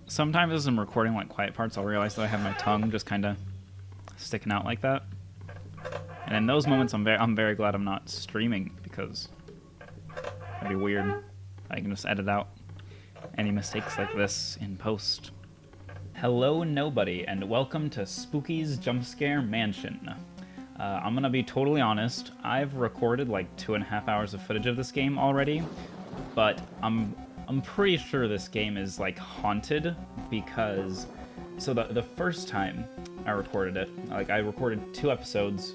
sometimes as I'm recording like quiet parts, I'll realize that I have my tongue just kind of sticking out like that. And in those moments, I'm very glad I'm not streaming, because that'd be weird. I can just edit out any mistakes like this in post. Hello, nobody, and welcome to Spooky's Jump Scare Mansion. I'm gonna be totally honest. I've recorded like 2.5 hours of footage of this game already, but I'm pretty sure this game is like haunted, because so the first time I recorded it, like I recorded 2 episodes.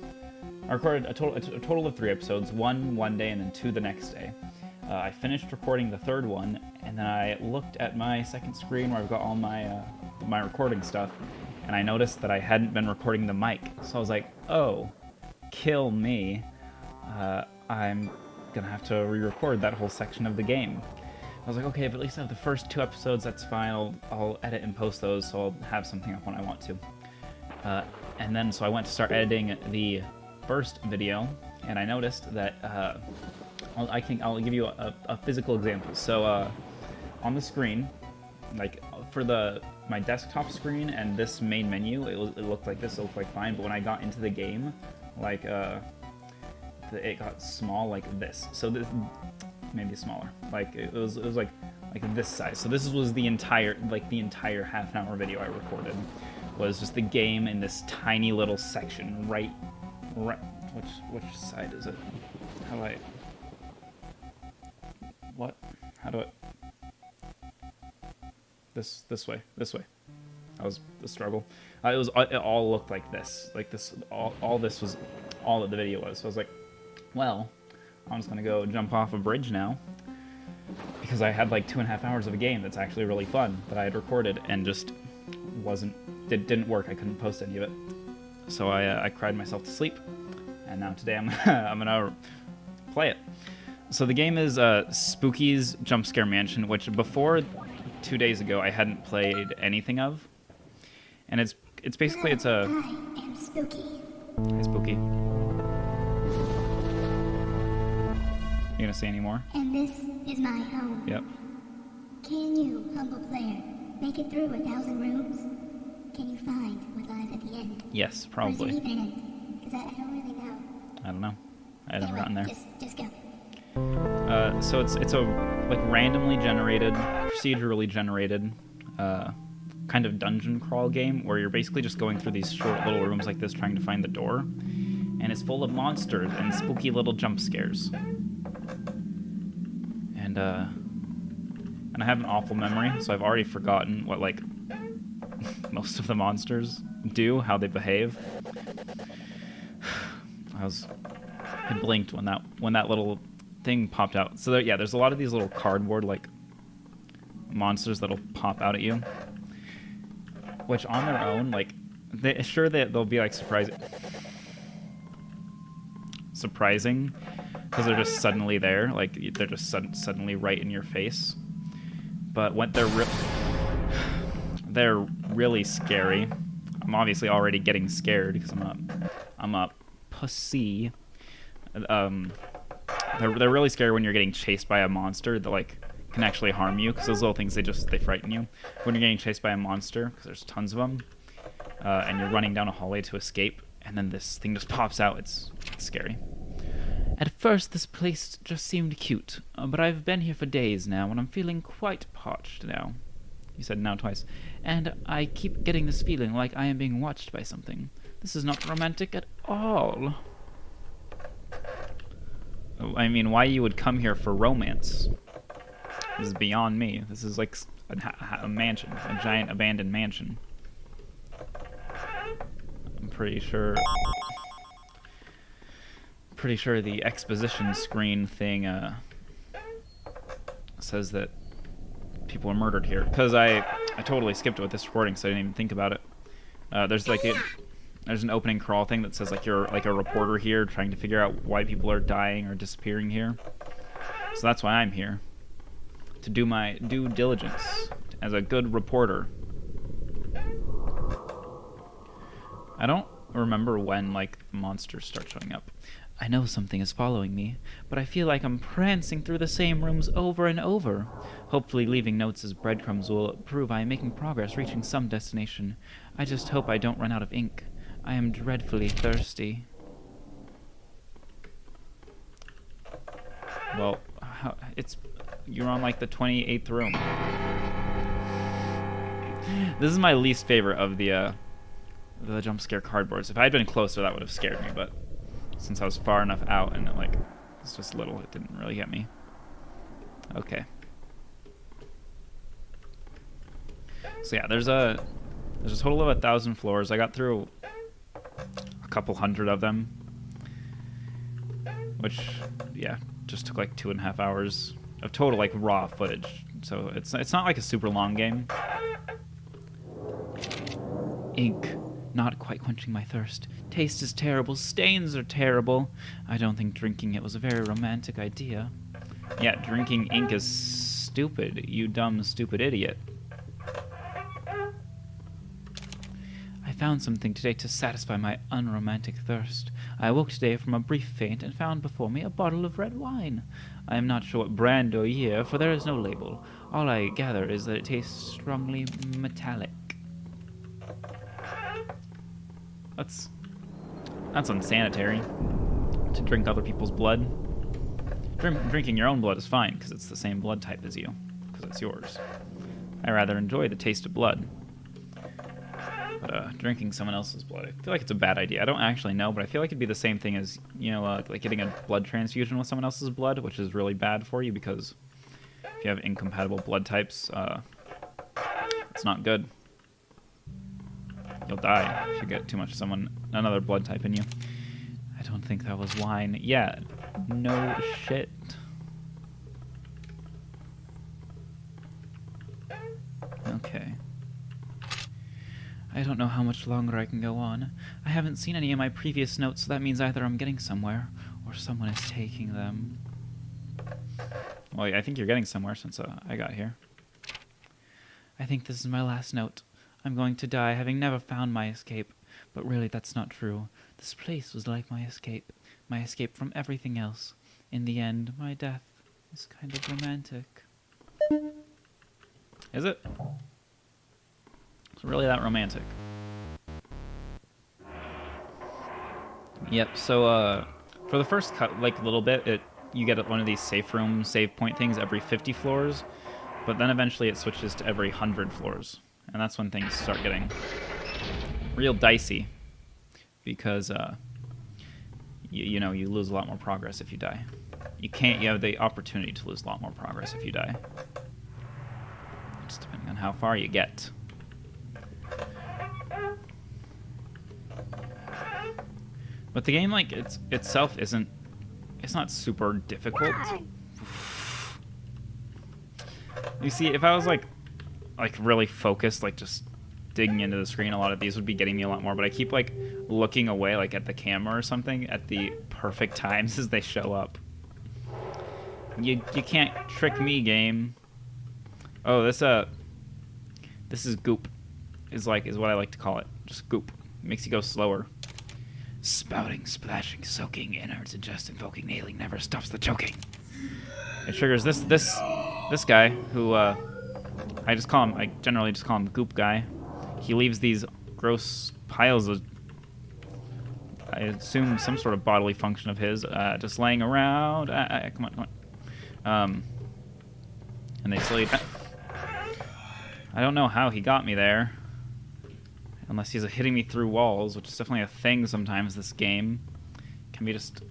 I recorded a total of 3 episodes, one day and then 2 the next day. I finished recording the 3rd one, and then I looked at my second screen where I've got all my my recording stuff, and I noticed that I hadn't been recording the mic. So I was like, oh, kill me. I'm gonna have to re-record that whole section of the game. I was like, okay, but at least I have the first 2 episodes, that's fine. I'll edit and post those, so I'll have something up when I want to. And then, so I went to start editing the first video, and I noticed that, I'll give you a physical example. So, on the screen, like, for my desktop screen and this main menu, it looked like this, it looked like fine, but when I got into the game, like, it got small like this. So this, maybe smaller. Like, it was like this size. So this was the entire half-an-hour video I recorded, was just the game in this tiny little section, right, which side is it? How do I, what? How do I, this way. That was the struggle. It all looked like this. All this was all that the video was. So I was like, well, I'm just gonna go jump off a bridge now, because I had like 2.5 hours of a game that's actually really fun that I had recorded and just didn't work. I couldn't post any of it. So I cried myself to sleep, and now today I'm gonna play it. So the game is Spooky's Jump Scare Mansion, which before 2 days ago I hadn't played anything of, and it's basically I am Spooky. Hey, Spooky. You gonna say any more? And this is my home. Yep. Can you, humble player, make it through 1,000 rooms? Can you find what lies at the end? Yes, probably. Or is it even end? Because I don't really know. I don't know. I haven't gotten there. Just go. So it's a like randomly generated, procedurally generated, kind of dungeon crawl game where you're basically just going through these short little rooms like this trying to find the door, and it's full of monsters and spooky little jump scares. And I have an awful memory, so I've already forgotten what like most of the monsters do, how they behave. I blinked when that little thing popped out. So there's a lot of these little cardboard like monsters that'll pop out at you, which on their own, like, they'll be like surprising, because they're just suddenly there, like they're just suddenly right in your face. But when they're really scary. I'm obviously already getting scared because I'm a pussy. They're really scary when you're getting chased by a monster that like can actually harm you, because those little things they frighten you. When you're getting chased by a monster, because there's tons of them, and you're running down a hallway to escape, and then this thing just pops out, it's scary. At first, this place just seemed cute, but I've been here for days now, and I'm feeling quite parched now. You said now twice. And I keep getting this feeling like I am being watched by something. This is not romantic at all. I mean, why you would come here for romance? This is beyond me. This is like a mansion, a giant abandoned mansion. I'm pretty sure the exposition screen thing says that people were murdered here, because I totally skipped it with this recording, so I didn't even think about it. There's an opening crawl thing that says like you're like a reporter here trying to figure out why people are dying or disappearing here. So that's why I'm here, to do my due diligence as a good reporter. I don't remember when like monsters start showing up. I know something is following me, but I feel like I'm prancing through the same rooms over and over. Hopefully leaving notes as breadcrumbs will prove I am making progress reaching some destination. I just hope I don't run out of ink. I am dreadfully thirsty. Well, you're on like the 28th room. This is my least favorite of the jump scare cardboards. If I had been closer, that would have scared me, but since I was far enough out and it's just little, it didn't really get me. Okay. So yeah, there's a total of 1,000 floors. I got through a couple hundred of them, which yeah, just took like 2.5 hours of total like raw footage. So it's not like a super long game. Ink, not quite quenching my thirst. Taste is terrible. Stains are terrible. I don't think drinking it was a very romantic idea. Yeah, drinking ink is stupid, you dumb, stupid idiot. I found something today to satisfy my unromantic thirst. I awoke today from a brief faint and found before me a bottle of red wine. I am not sure what brand or year, for there is no label. All I gather is that it tastes strongly metallic. That's unsanitary. To drink other people's blood. Drinking your own blood is fine, because it's the same blood type as you, because it's yours. I rather enjoy the taste of blood. But drinking someone else's blood, I feel like it's a bad idea. I don't actually know, but I feel like it'd be the same thing as, like getting a blood transfusion with someone else's blood, which is really bad for you, because if you have incompatible blood types, it's not good. You'll die if you get too much of another blood type in you. I don't think that was wine. Yeah, no shit. Okay. I don't know how much longer I can go on. I haven't seen any of my previous notes, so that means either I'm getting somewhere, or someone is taking them. Well, I think you're getting somewhere since I got here. I think this is my last note. I'm going to die, having never found my escape. But really, that's not true. This place was like my escape from everything else. In the end, my death is kind of romantic. Is it? It's really that romantic. Yep, so, for the first little bit, you get one of these save point things every 50 floors, but then eventually it switches to every 100 floors. And that's when things start getting real dicey, because you lose a lot more progress if you die. You have the opportunity to lose a lot more progress if you die, just depending on how far you get. But the game, itself it's not super difficult. You see, if I was like really focused, just digging into the screen, a lot of these would be getting me a lot more, but I keep looking away at the camera or something at the perfect times as they show up. You can't trick me, game. Oh, this is goop. Is what I like to call it. Just goop. Makes you go slower. Spouting, splashing, soaking, innards, ingest, invoking, nailing, never stops the choking. It triggers this guy who I generally just call him Goop Guy. He leaves these gross piles of, I assume, some sort of bodily function of his, just laying around. Come on. And they sleep. I don't know how he got me there. Unless he's hitting me through walls, which is definitely a thing sometimes this game. Can be just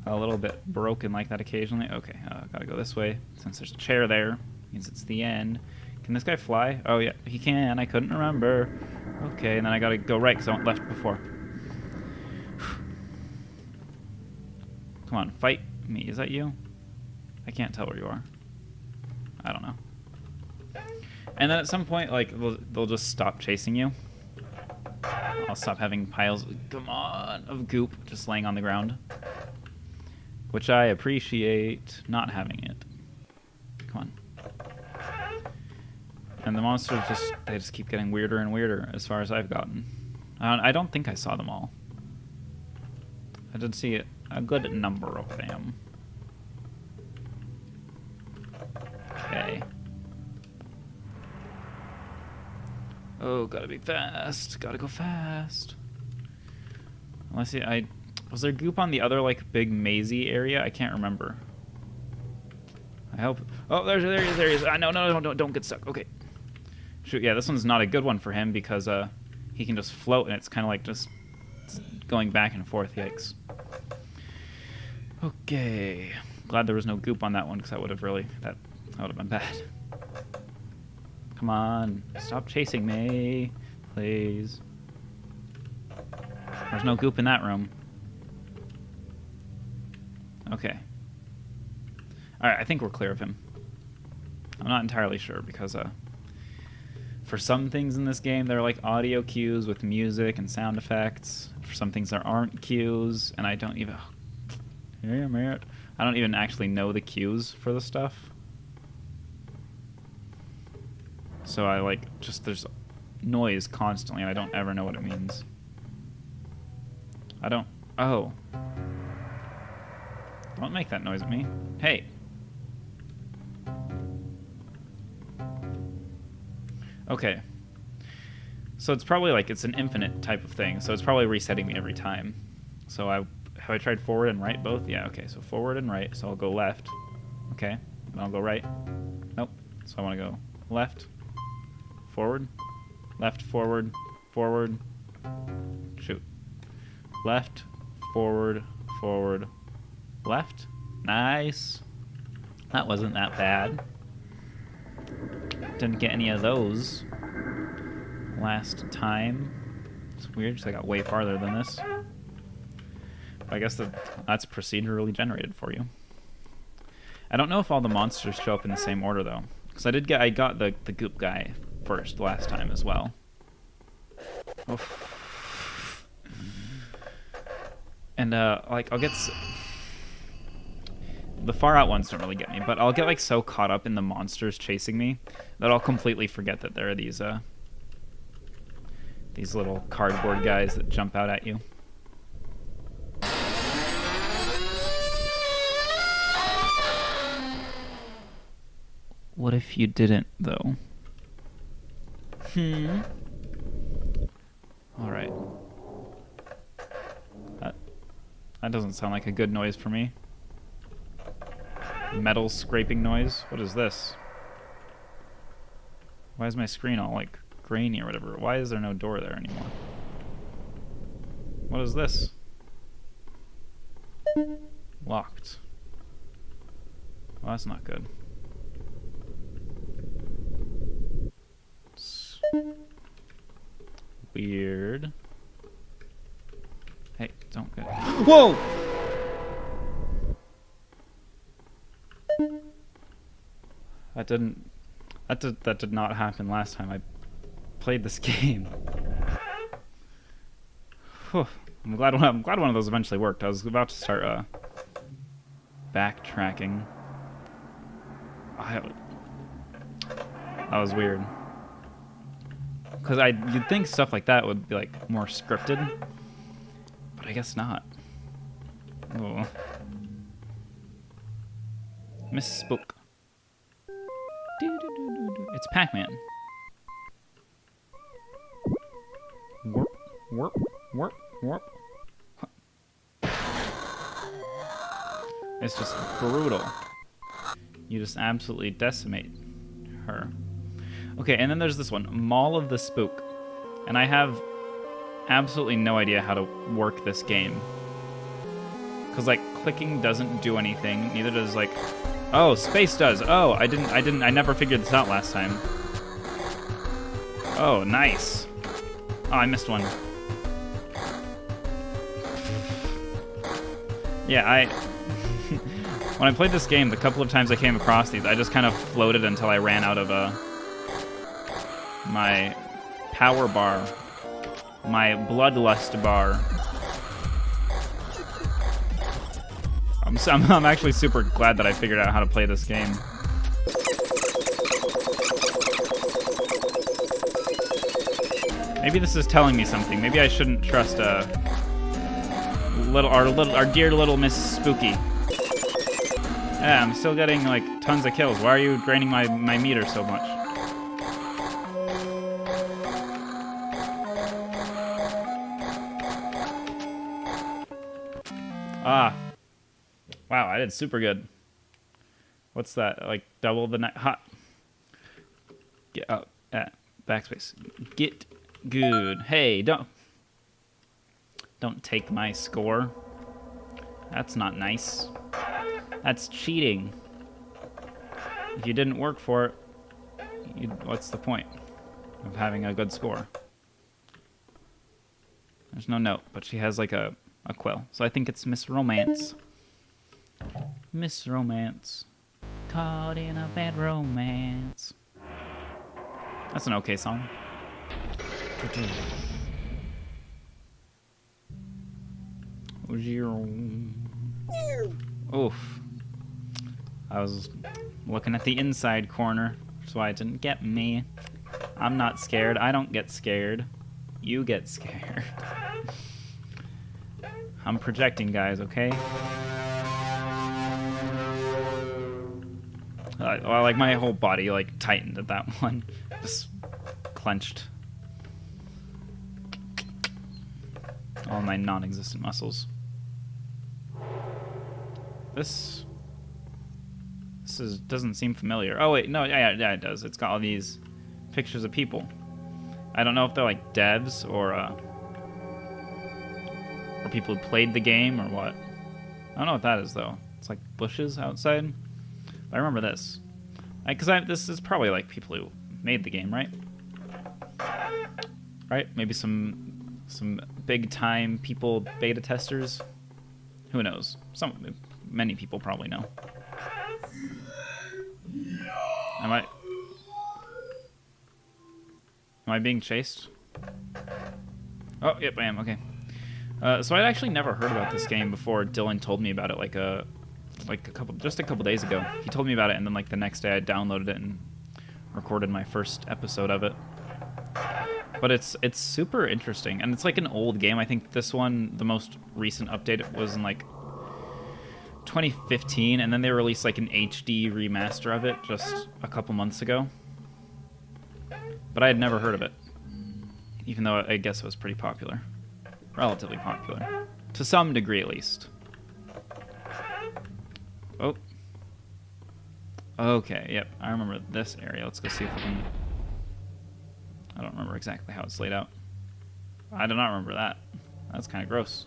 a little bit broken like that occasionally. Okay, gotta go this way. Since there's a chair there, means it's the end. Can this guy fly? Oh, yeah, he can. I couldn't remember. Okay, and then I gotta go right because I went left before. Come on, fight me. Is that you? I can't tell where you are. I don't know. And then at some point, they'll just stop chasing you. I'll stop having piles, come on, of goop just laying on the ground. Which I appreciate not having it. Come on. And the monsters they just keep getting weirder and weirder as far as I've gotten. I don't think I saw them all. I did see a good number of them. Okay. Oh, gotta be fast. Gotta go fast. Unless was there goop on the other like big mazy area? I can't remember. I hope. Oh, there he is. No, don't get stuck. Okay. Shoot, yeah, this one's not a good one for him because he can just float and it's kind of like just going back and forth. Yikes. Okay. Glad there was no goop on that one because that would have been bad. Come on, stop chasing me, please. There's no goop in that room. Okay. Alright, I think we're clear of him. I'm not entirely sure because for some things in this game there are like audio cues with music and sound effects. For some things there aren't cues, and I don't even actually know the cues for the stuff. So I there's noise constantly and I don't ever know what it means. Oh. Don't make that noise at me. Hey. Okay. So it's probably it's an infinite type of thing, so it's probably resetting me every time. So have I tried forward and right both? Yeah, okay, so forward and right, so I'll go left. Okay, then I'll go right. Nope, so I want to go left, forward, left, forward, forward, shoot. Left, forward, forward, left. Nice. That wasn't that bad. Didn't get any of those last time. It's weird because I got way farther than this. But I guess that's procedurally generated for you. I don't know if all the monsters show up in the same order though, because I got the goop guy first last time as well. Oof. And I'll get the far out ones don't really get me, but I'll get so caught up in the monsters chasing me that I'll completely forget that there are these little cardboard guys that jump out at you. What if you didn't though? All right. That doesn't sound like a good noise for me. Metal scraping noise? What is this? Why is my screen all grainy or whatever? Why is there no door there anymore? What is this? Locked. Well, that's not good. It's weird. Hey, don't get... Whoa! That did not happen last time I played this game. Whew. I'm glad one of those eventually worked. I was about to start backtracking. That was weird. Because you'd think stuff like that would be more scripted, but I guess not. Oh. Misspoke. It's Pac-Man. Warp, warp, warp, warp. It's just brutal. You just absolutely decimate her. Okay, and then there's this one, Mall of the Spook. And I have absolutely no idea how to work this game. Because clicking doesn't do anything, neither does oh, space does. Oh, I never figured this out last time. Oh, nice. Oh, I missed one. Yeah, when I played this game, the couple of times I came across these, I just kind of floated until I ran out of my power bar, my bloodlust bar. I'm actually super glad that I figured out how to play this game. Maybe this is telling me something. Maybe I shouldn't trust our dear little Miss Spooky. Yeah, I'm still getting tons of kills. Why are you draining my meter so much? Ah. Wow, I did super good. What's that? Like double the night. Hot. Get up. Backspace. Get good. Hey, don't take my score. That's not nice. That's cheating. If you didn't work for it, what's the point of having a good score? There's no note, but she has like a quill. So I think it's Miss Romance. Miss Romance. Caught in a bad romance. That's an okay song. Oof. I was looking at the inside corner, so I didn't get me. I'm not scared. I don't get scared. You get scared. I'm projecting, guys, okay? Well, like, my whole body, like, tightened at that one. Just clenched. All my non-existent muscles. This doesn't seem familiar. Oh, wait, no, yeah, it does. It's got all these pictures of people. I don't know if they're, like, devs or people who played the game or what. I don't know what that is, though. It's like bushes outside. But I remember this. Because this is probably, like, people who made the game, right? Right? Maybe some big-time people, beta testers? Who knows? Many people probably know. Am I being chased? Oh, yep, I am. Okay. So I'd actually never heard about this game before Dylan told me about it just a couple days ago. He told me about it, and then like the next day I downloaded it and recorded my first episode of it. But it's super interesting, and it's like an old game. I think this one, the most recent update, was in like 2015, and then they released like an HD remaster of it just a couple months ago. But I had never heard of it, even though I guess it was pretty popular. Relatively popular. To some degree, at least. Oh. Okay, yep. I remember this area. Let's go see if we can... I don't remember exactly how it's laid out. I do not remember that. That's kind of gross.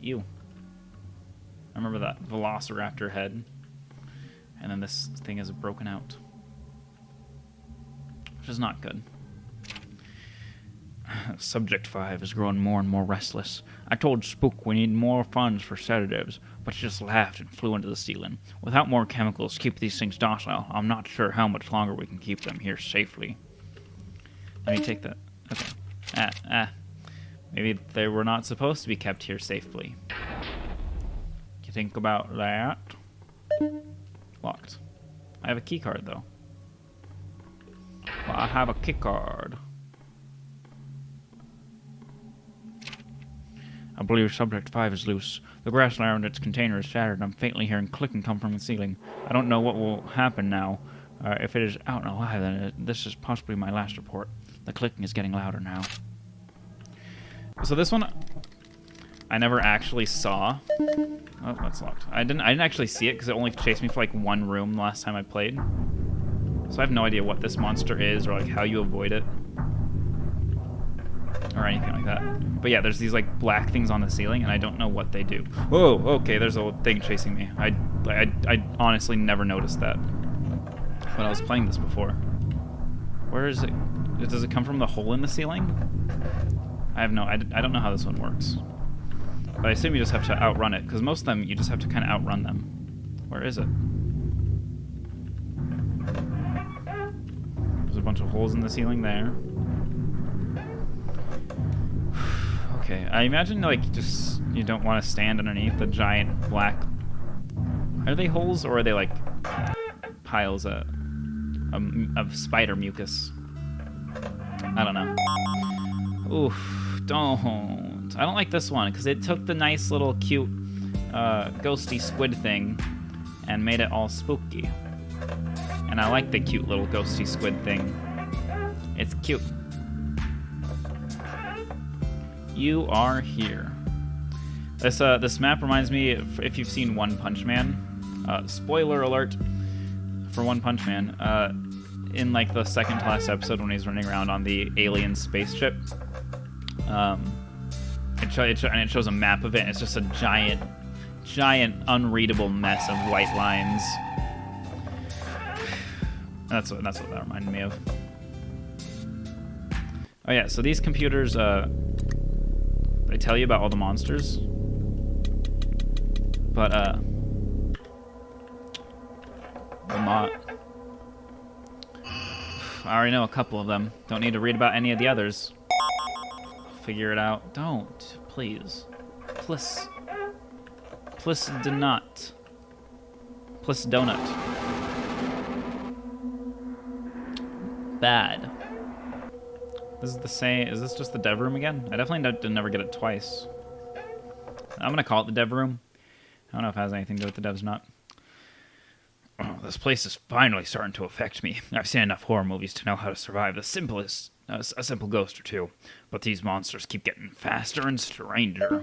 Ew. I remember that velociraptor head. And then this thing is broken out. Which is not good. Subject 5 is growing more and more restless. I told Spook we need more funds for sedatives, but she just laughed and flew into the ceiling. Without more chemicals to keep these things docile, I'm not sure how much longer we can keep them here safely. Let me take that. Okay. Maybe they were not supposed to be kept here safely. You think about that? Locked. I have a key card, though. Well, I have a key card. I believe Subject 5 is loose. The grass around its container is shattered. I'm faintly hearing clicking come from the ceiling. I don't know what will happen now. If it is out and alive, then this is possibly my last report. The clicking is getting louder now. So this one, I never actually saw. Oh, that's locked. I didn't actually see it because it only chased me for like one room the last time I played. So I have no idea what this monster is or like how you avoid it. Or anything like that. But yeah, there's these like black things on the ceiling, and I don't know what they do. Whoa, okay, there's a thing chasing me. I honestly never noticed that when I was playing this before. Where is it? Does it come from the hole in the ceiling? I don't know how this one works. But I assume you just have to outrun it, because most of them you just have to kind of outrun them. Where is it? There's a bunch of holes in the ceiling there. Okay, I imagine like you don't want to stand underneath the giant black. Are they holes or are they like piles of spider mucus? I don't know. Oof, don't. I don't like this one because it took the nice little cute ghosty squid thing and made it all spooky. And I like the cute little ghosty squid thing. It's cute. You are here. This map reminds me, if you've seen One Punch Man, spoiler alert for One Punch Man, in like the second to last episode when he's running around on the alien spaceship, it shows a map of it. It's just a giant unreadable mess of white lines. That's what that reminded me of. Oh yeah, so these computers, they tell you about all the monsters, but I already know a couple of them. Don't need to read about any of the others. Figure it out. Don't, please. Please do not. Please donut. Bad. This is the same. Is this just the dev room again? I definitely did never get it twice. I'm gonna call it the dev room. I don't know if it has anything to do with the devs or not. Oh, this place is finally starting to affect me. I've seen enough horror movies to know how to survive a simple ghost or two, but these monsters keep getting faster and stranger.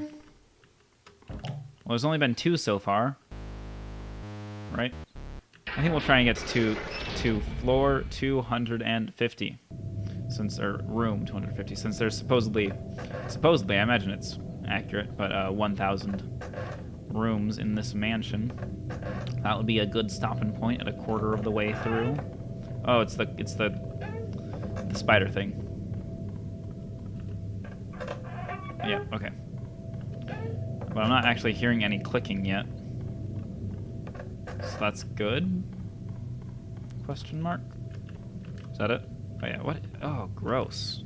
Well, there's only been 2 so far, right? I think we'll try and get to floor 250, or room 250, since there's supposedly, I imagine it's accurate, but 1,000 rooms in this mansion. That would be a good stopping point at a quarter of the way through. Oh, it's the spider thing. Yeah, okay. But I'm not actually hearing any clicking yet. So that's good? Question mark? Is that it? Oh yeah, what? Oh, gross.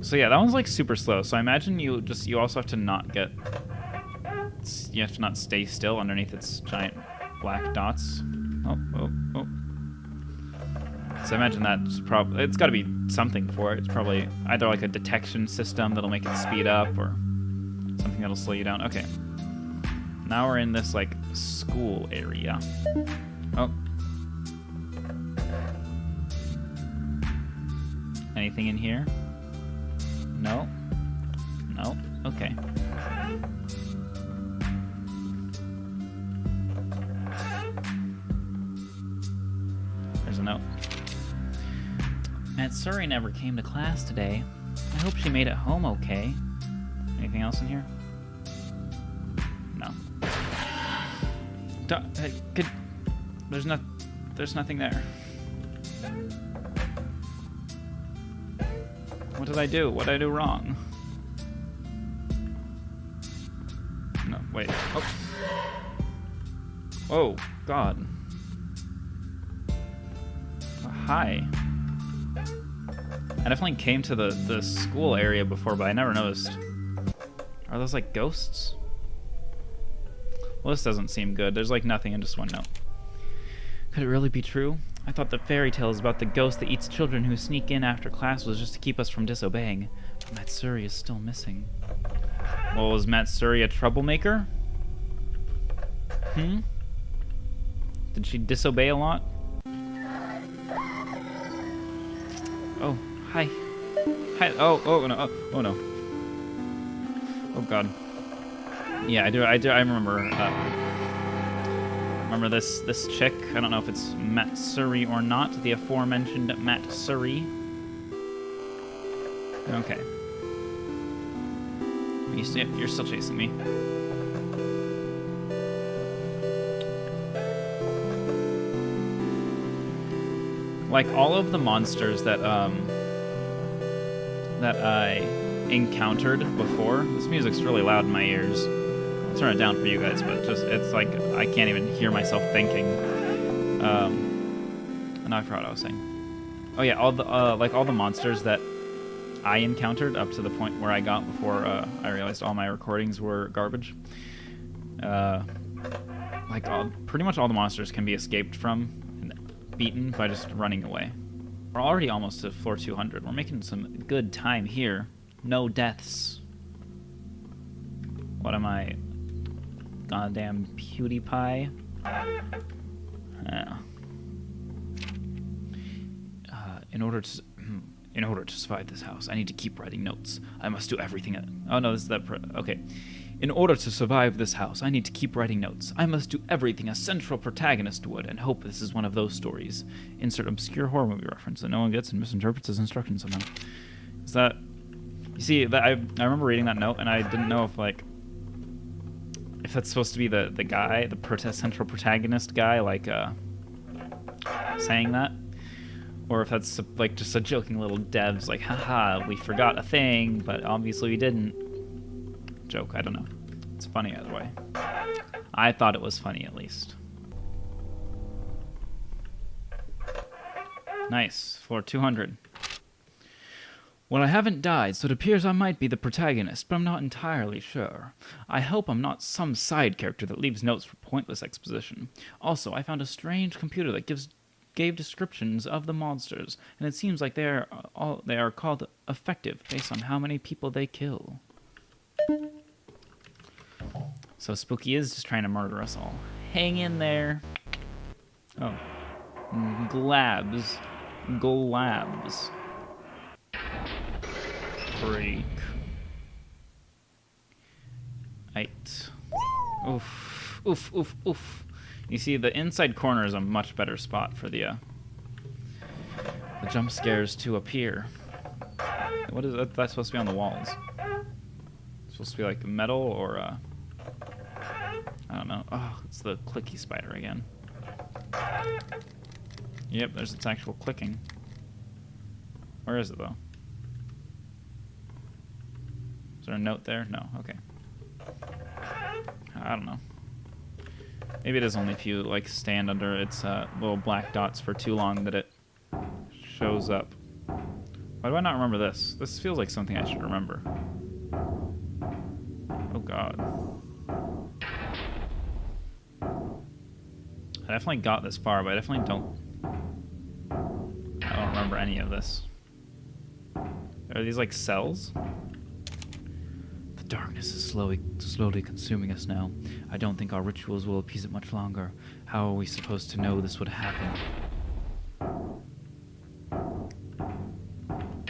So yeah, that one's like super slow. So I imagine you also have to not get... You have to not stay still underneath its giant black dots. Oh. So I imagine that's probably... It's got to be something for it. It's probably either like a detection system that'll make it speed up or something that'll slow you down. Okay. Now we're in this like school area. Oh. Anything in here? No? No? Okay. There's a note. Matsuri never came to class today. I hope she made it home okay. Anything else in here? No. There's nothing there. What did I do? What did I do wrong? No, wait. Oh. Oh, God. Oh, hi. I definitely came to the school area before, but I never noticed. Are those like ghosts? Well, this doesn't seem good. There's like nothing in just one note. Could it really be true? I thought the fairy tales about the ghost that eats children who sneak in after class was just to keep us from disobeying. But Matsuri is still missing. Well, was Matsuri a troublemaker? Did she disobey a lot? Oh, hi. Hi. Oh no. Oh no. Oh God. Yeah, I do. I remember. Remember this chick? I don't know if it's Matsuri or not. The aforementioned Matsuri. Okay. You're still chasing me. Like all of the monsters that I encountered before. This music's really loud in my ears. I'll turn it down for you guys, but it's like I can't even hear myself thinking. And I forgot what I was saying. Oh yeah, all the monsters that I encountered up to the point where I got before I realized all my recordings were garbage. Pretty much all the monsters can be escaped from and beaten by just running away. We're already almost to floor 200. We're making some good time here. No deaths. What am I? Goddamn PewDiePie. Yeah. In order to In order to survive this house, I need to keep writing notes. I must do everything. Oh no, this is that. Okay. In order to survive this house, I need to keep writing notes. I must do everything a central protagonist would, and hope this is one of those stories. Insert obscure horror movie reference that no one gets and misinterprets as instructions somehow. Is that? You see, that I remember reading that note, and I didn't know if that's supposed to be the guy, the central protagonist guy, like saying that, or if that's like just a joking little devs, like, haha, we forgot a thing, but obviously we didn't. Joke, I don't know. It's funny either way. I thought it was funny at least. Nice, for 200. Well, I haven't died, so it appears I might be the protagonist, but I'm not entirely sure. I hope I'm not some side character that leaves notes for pointless exposition. Also, I found a strange computer that gave descriptions of the monsters, and it seems like they are called effective based on how many people they kill. So Spooky is just trying to murder us all. Hang in there. Oh. Glabs. Glabs. Freak. 8. Oof. Oof, oof, oof. You see, the inside corner is a much better spot for the jump scares to appear. What is that? That's supposed to be on the walls. It's supposed to be like metal or I don't know. Oh, it's the clicky spider again. Yep, there's its actual clicking. Where is it though? Is there a note there? No. Okay. I don't know. Maybe it is only if you like stand under its little black dots for too long that it shows up. Why do I not remember this? This feels like something I should remember. Oh god. I definitely got this far, but I definitely don't remember any of this. Are these like cells? The darkness is slowly consuming us now. I don't think our rituals will appease it much longer. How are we supposed to know this would happen?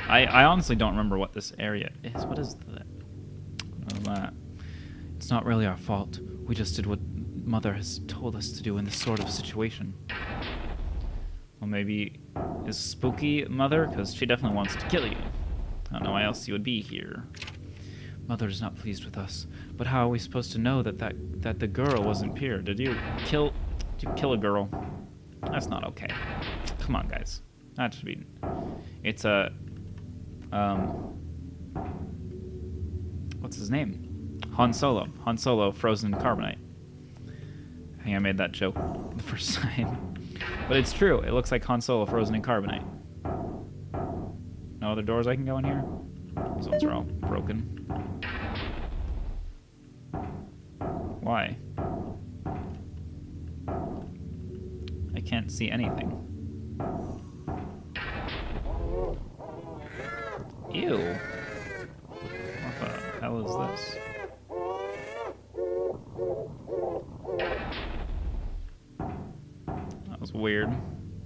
I honestly don't remember what this area is. What is that? Oh, that. It's not really our fault. We just did what Mother has told us to do in this sort of situation. Well, maybe is Spooky Mother? Because she definitely wants to kill you. I don't know why else you would be here. Mother is not pleased with us, but how are we supposed to know that the girl wasn't pure? Did you kill a girl? That's not okay. Come on, guys. That should be. It's a what's his name? Han Solo. Han Solo frozen in carbonite. I think I made that joke the first time. But it's true. It looks like Han Solo frozen in carbonite. No other doors I can go in here? These ones are all broken. Why? I can't see anything. Ew. What the hell is this? That was weird.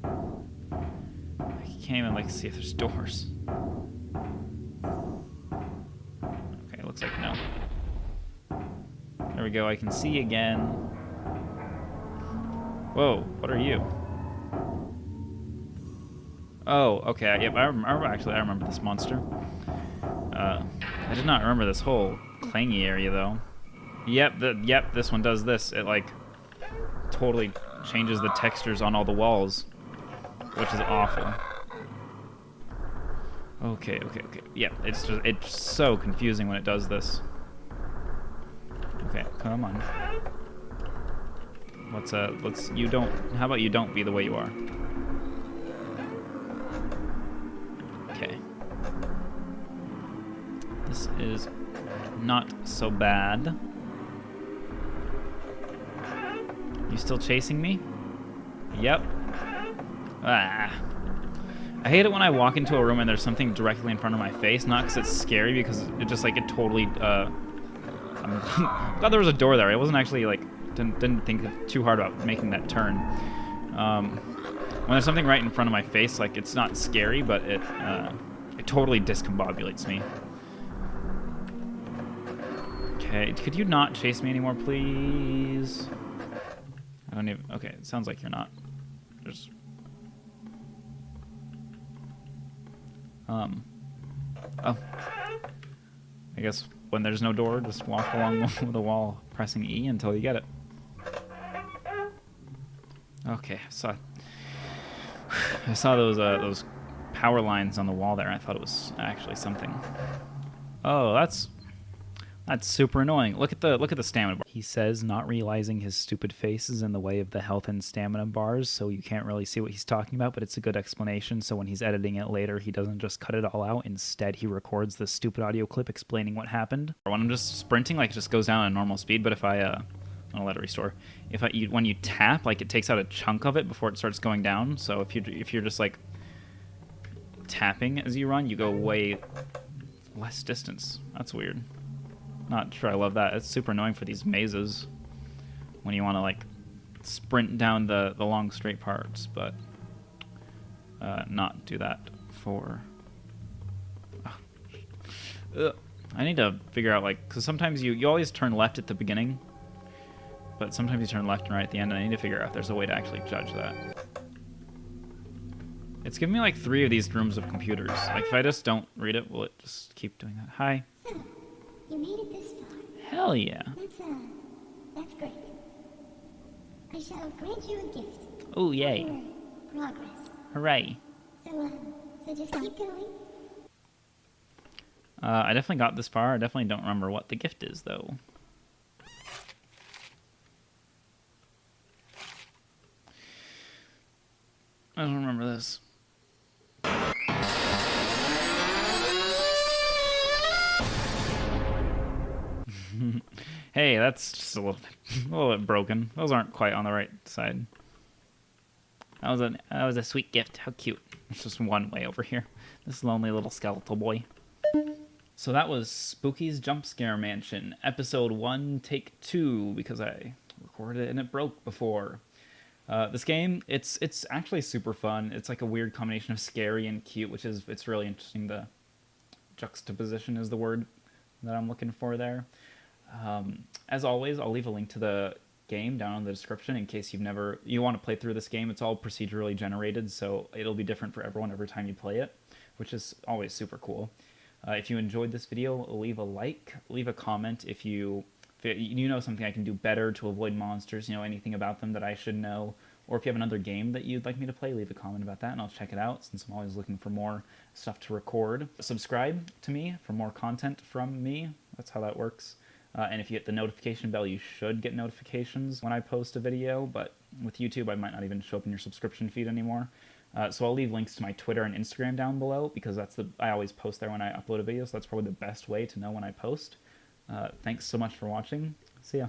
I can't even like see if there's doors. Okay, looks like no. There we go, I can see again. Whoa, what are you? Oh, okay, yep, I remember this monster. I did not remember this whole clangy area though. Yep, this one does this. It like totally changes the textures on all the walls, which is awful. Okay. Yeah, it's so confusing when it does this. Okay, come on. How about you don't be the way you are? Okay. This is not so bad. You still chasing me? Yep. Ah. I hate it when I walk into a room and there's something directly in front of my face, not because it's scary, because it just like it totally I'm glad there was a door there. I wasn't actually like didn't think too hard about making that turn. When there's something right in front of my face, like it's not scary, but it It totally discombobulates me. Okay, could you not chase me anymore, please? I don't even... Okay, it sounds like you're not. Just... Oh. I guess when there's no door, just walk along the wall, pressing E until you get it. Okay, I saw those power lines on the wall there. I thought it was actually something. Oh, that's super annoying. Look at the stamina bar. He says, not realizing his stupid face is in the way of the health and stamina bars, so you can't really see what he's talking about, but it's a good explanation, so when he's editing it later, he doesn't just cut it all out. Instead, he records the stupid audio clip explaining what happened. When I'm just sprinting, like, it just goes down at normal speed, but if I'll let it restore. When you tap, like, it takes out a chunk of it before it starts going down, so if you're just, like, tapping as you run, you go way less distance. That's weird. Not sure I love that. It's super annoying for these mazes when you want to, like, sprint down the long straight parts, but not do that for... I need to figure out, like, because sometimes you always turn left at the beginning, but sometimes you turn left and right at the end, and I need to figure out if there's a way to actually judge that. It's giving me, like, 3 of these rooms of computers. Like, if I just don't read it, will it just keep doing that? Hi. You made it this far. Hell yeah. That's great. I shall grant you a gift. Oh, yay. For progress. Hooray. So just keep going. I definitely got this far. I definitely don't remember what the gift is, though. I don't remember this. Hey, that's just a little bit broken. Those aren't quite on the right side. That was a sweet gift. How cute. It's just one way over here. This lonely little skeletal boy. So that was Spooky's Jump Scare Mansion, episode 1, take 2, because I recorded it and it broke before. This game, it's actually super fun. It's like a weird combination of scary and cute, it's really interesting. The juxtaposition is the word that I'm looking for there. As always, I'll leave a link to the game down in the description in case you want to play through this game. It's all procedurally generated, so it'll be different for everyone every time you play it, which is always super cool. If you enjoyed this video, leave a like, leave a comment if you know something I can do better to avoid monsters, anything about them that I should know, or if you have another game that you'd like me to play, leave a comment about that and I'll check it out, since I'm always looking for more stuff to record. Subscribe to me for more content from me. That's how that works. And if you hit the notification bell, you should get notifications when I post a video, but with YouTube, I might not even show up in your subscription feed anymore. So I'll leave links to my Twitter and Instagram down below, because I always post there when I upload a video, so that's probably the best way to know when I post. Thanks so much for watching. See ya.